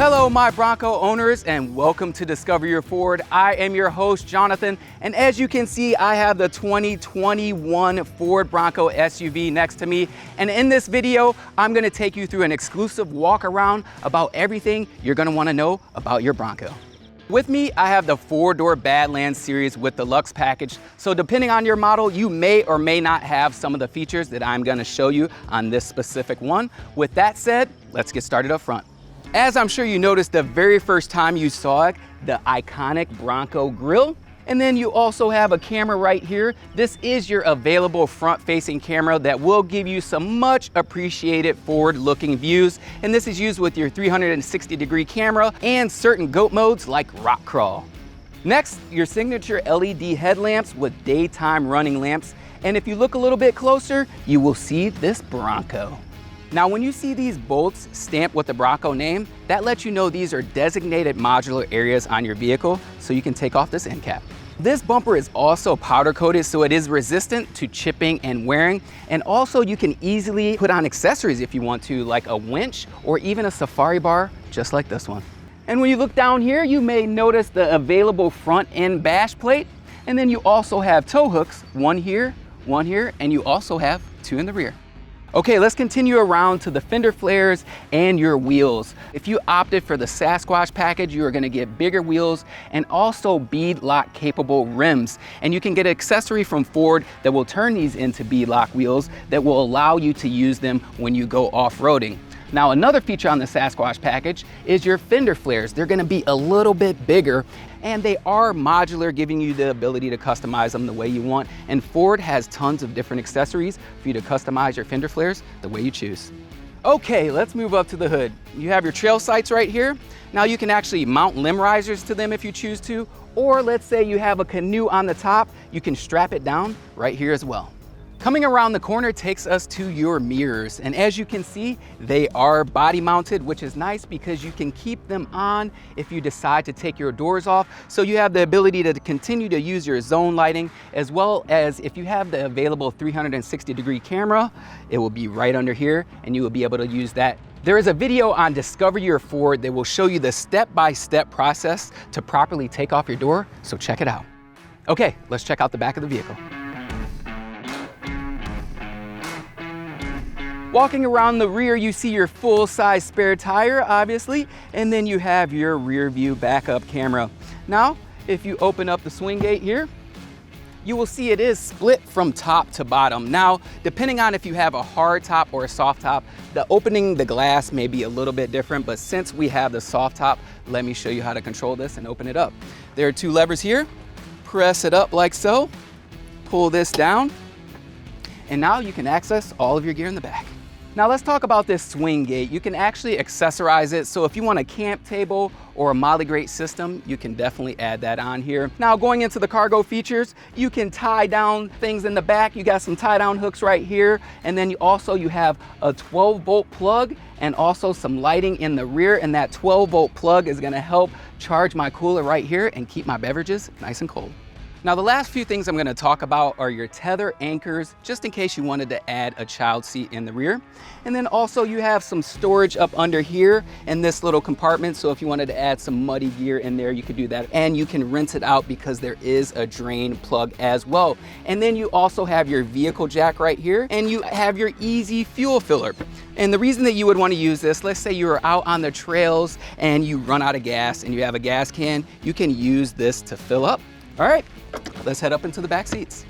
Hello, my Bronco owners, and welcome to Discover Your Ford. I am your host, Jonathan, and as you can see, I have the 2021 Ford Bronco SUV next to me. And in this video, I'm gonna take you through an exclusive walk around about everything you're gonna wanna know about your Bronco. With me, I have the 4-door Badlands series with the Luxe package. So depending on your model, you may or may not have some of the features that I'm gonna show you on this specific one. With that said, let's get started up front. As I'm sure you noticed the very first time you saw it, the iconic Bronco grille. And then you also have a camera right here. This is your available front-facing camera that will give you some much appreciated forward-looking views. And this is used with your 360-degree camera and certain GOAT modes like rock crawl. Next, your signature LED headlamps with daytime running lamps. And if you look a little bit closer, you will see this Bronco. Now, when you see these bolts stamped with the Bronco name, that lets you know these are designated modular areas on your vehicle, so you can take off this end cap. This bumper is also powder coated, so it is resistant to chipping and wearing. And also you can easily put on accessories if you want to, like a winch or even a safari bar, just like this one. And when you look down here, you may notice the available front end bash plate. And then you also have tow hooks, one here, and you also have 2 in the rear. Okay, let's continue around to the fender flares and your wheels. If you opted for the Sasquatch package, you are gonna get bigger wheels and also bead lock capable rims. And you can get an accessory from Ford that will turn these into bead lock wheels that will allow you to use them when you go off-roading. Now, another feature on the Sasquatch package is your fender flares. They're gonna be a little bit bigger, and they are modular, giving you the ability to customize them the way you want. And Ford has tons of different accessories for you to customize your fender flares the way you choose. Okay, let's move up to the hood. You have your trail sights right here. Now you can actually mount limb risers to them if you choose to, or let's say you have a canoe on the top, you can strap it down right here as well. Coming around the corner takes us to your mirrors. And as you can see, they are body mounted, which is nice because you can keep them on if you decide to take your doors off. So you have the ability to continue to use your zone lighting, as well as if you have the available 360-degree camera, it will be right under here and you will be able to use that. There is a video on Discover Your Ford that will show you the step-by-step process to properly take off your door, so check it out. Okay, let's check out the back of the vehicle. Walking around the rear, you see your full-size spare tire, obviously, and then you have your rear view backup camera. Now, if you open up the swing gate here, you will see it is split from top to bottom. Now, depending on if you have a hard top or a soft top, opening the glass may be a little bit different, but since we have the soft top, let me show you how to control this and open it up. There are 2 levers here. Press it up like so, pull this down, and now you can access all of your gear in the back. Now let's talk about this swing gate. You can actually accessorize it. So if you want a camp table or a Molly Grate system, you can definitely add that on here. Now going into the cargo features, you can tie down things in the back. You got some tie down hooks right here. And then you have a 12-volt plug and also some lighting in the rear. And that 12-volt plug is gonna help charge my cooler right here and keep my beverages nice and cold. Now, the last few things I'm gonna talk about are your tether anchors, just in case you wanted to add a child seat in the rear. And then also you have some storage up under here in this little compartment. So if you wanted to add some muddy gear in there, you could do that. And you can rinse it out because there is a drain plug as well. And then you also have your vehicle jack right here, and you have your easy fuel filler. And the reason that you would wanna use this, let's say you're out on the trails and you run out of gas and you have a gas can, you can use this to fill up. All right, let's head up into the back seats.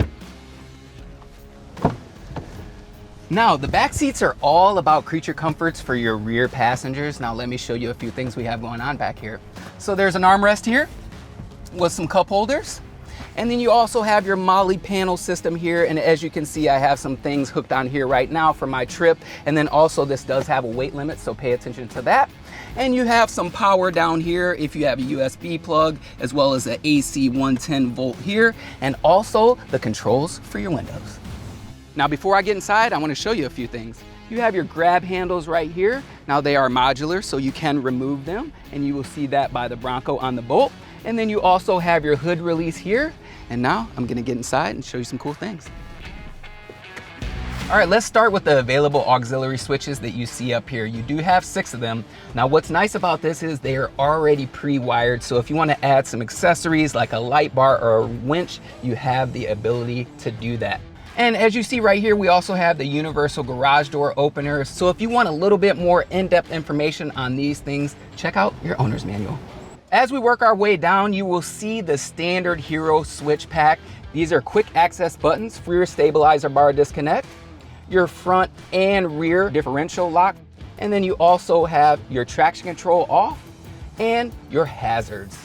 Now, the back seats are all about creature comforts for your rear passengers. Now, let me show you a few things we have going on back here. So there's an armrest here with some cup holders. And then you also have your Molly panel system here. And as you can see, I have some things hooked on here right now for my trip. And then also this does have a weight limit, so pay attention to that. And you have some power down here if you have a USB plug, as well as an AC 110 volt here, and also the controls for your windows. Now, before I get inside, I want to show you a few things. You have your grab handles right here. Now they are modular, so you can remove them, and you will see that by the Bronco on the bolt. And then you also have your hood release here. And now I'm gonna get inside and show you some cool things. All right, let's start with the available auxiliary switches that you see up here. You do have 6 of them. Now, what's nice about this is they are already pre-wired. So if you want to add some accessories like a light bar or a winch, you have the ability to do that. And as you see right here, we also have the universal garage door opener. So if you want a little bit more in-depth information on these things, check out your owner's manual. As we work our way down, you will see the standard Hero switch pack. These are quick access buttons for your stabilizer bar disconnect, your front and rear differential lock, and then you also have your traction control off and your hazards.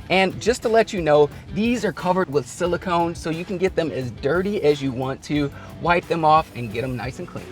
And just to let you know, these are covered with silicone, so you can get them as dirty as you want to, wipe them off and get them nice and clean.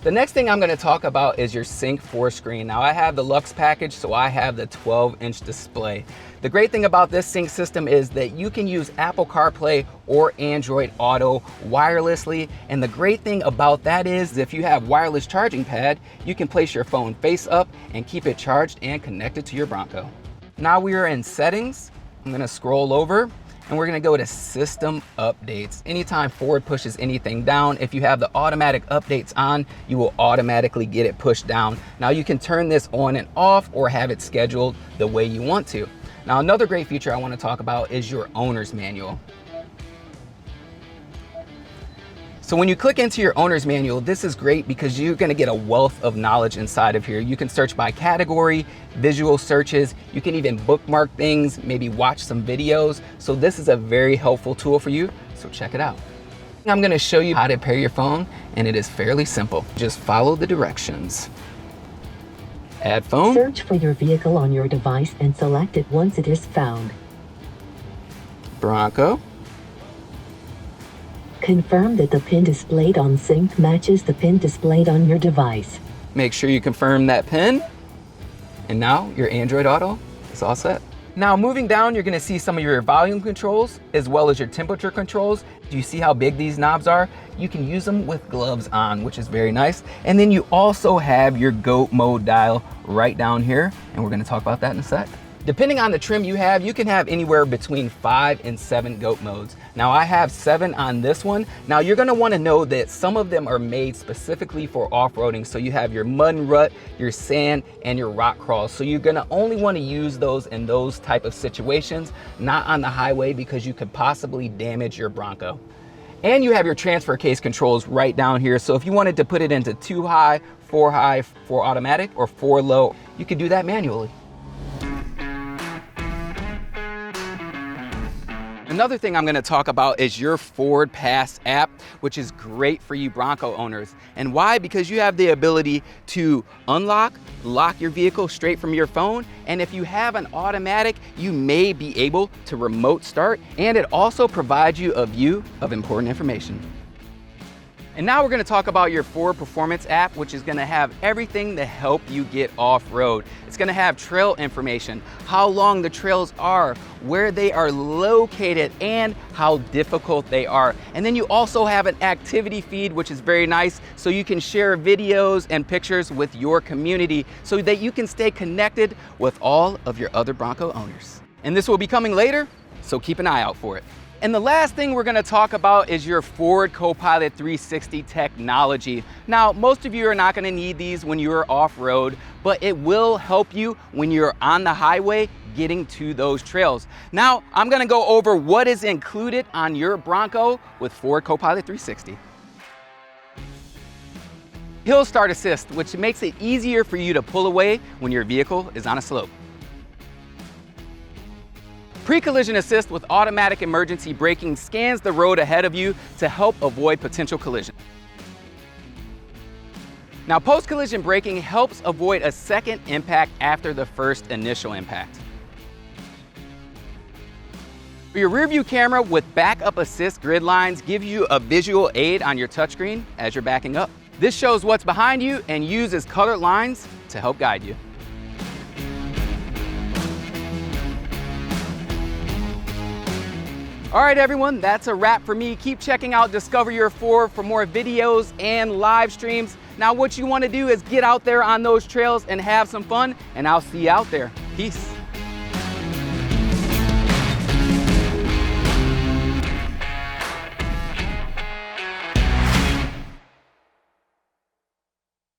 The next thing I'm going to talk about is your Sync 4 screen. Now I have the Luxe package, so I have the 12-inch display. The great thing about this Sync system is that you can use Apple CarPlay or Android Auto wirelessly. And the great thing about that is if you have wireless charging pad, you can place your phone face up and keep it charged and connected to your Bronco. Now we are in settings. I'm going to scroll over and we're going to go to system updates. Anytime Ford pushes anything down, if you have the automatic updates on, you will automatically get it pushed down. Now you can turn this on and off or have it scheduled the way you want to. Now another great feature I want to talk about is your owner's manual. So when you click into your owner's manual, this is great because you're going to get a wealth of knowledge inside of here. You can search by category, visual searches, you can even bookmark things, maybe watch some videos. So this is a very helpful tool for you, so check it out. I'm going to show you how to pair your phone, and it is fairly simple. Just follow the directions. Add phone. Search for your vehicle on your device and select it once it is found. Bronco. Confirm that the pin displayed on Sync matches the pin displayed on your device. Make sure you confirm that pin. And now your Android Auto is all set. Now moving down, you're gonna see some of your volume controls as well as your temperature controls. Do you see how big these knobs are? You can use them with gloves on, which is very nice. And then you also have your GOAT mode dial right down here. And we're gonna talk about that in a sec. Depending on the trim you can have anywhere between 5 and 7 GOAT modes. Now I have 7 on this one. Now you're gonna wanna know that some of them are made specifically for off-roading. So you have your mud and rut, your sand, and your rock crawls. So you're gonna only wanna use those in those type of situations, not on the highway because you could possibly damage your Bronco. And you have your transfer case controls right down here. So if you wanted to put it into 2 high, 4 automatic, or 4 low, you could do that manually. Another thing I'm going to talk about is your Ford Pass app, which is great for you Bronco owners. And why? Because you have the ability to unlock, lock your vehicle straight from your phone. And if you have an automatic, you may be able to remote start. And it also provides you a view of important information. And now we're going to talk about your Ford Performance app, which is going to have everything to help you get off-road. It's going to have trail information, how long the trails are, where they are located, and how difficult they are. And then you also have an activity feed, which is very nice, so you can share videos and pictures with your community so that you can stay connected with all of your other Bronco owners. And this will be coming later, so keep an eye out for it. And the last thing we're gonna talk about is your Ford CoPilot 360 technology. Now, most of you are not gonna need these when you're off-road, but it will help you when you're on the highway getting to those trails. Now, I'm gonna go over what is included on your Bronco with Ford CoPilot 360. Hill Start Assist, which makes it easier for you to pull away when your vehicle is on a slope. Pre-collision assist with automatic emergency braking scans the road ahead of you to help avoid potential collision. Now, post-collision braking helps avoid a second impact after the first initial impact. Your rear view camera with backup assist grid lines gives you a visual aid on your touchscreen as you're backing up. This shows what's behind you and uses colored lines to help guide you. All right, everyone, that's a wrap for me. Keep checking out Discover Your Ford for more videos and live streams. Now, what you want to do is get out there on those trails and have some fun, and I'll see you out there. Peace.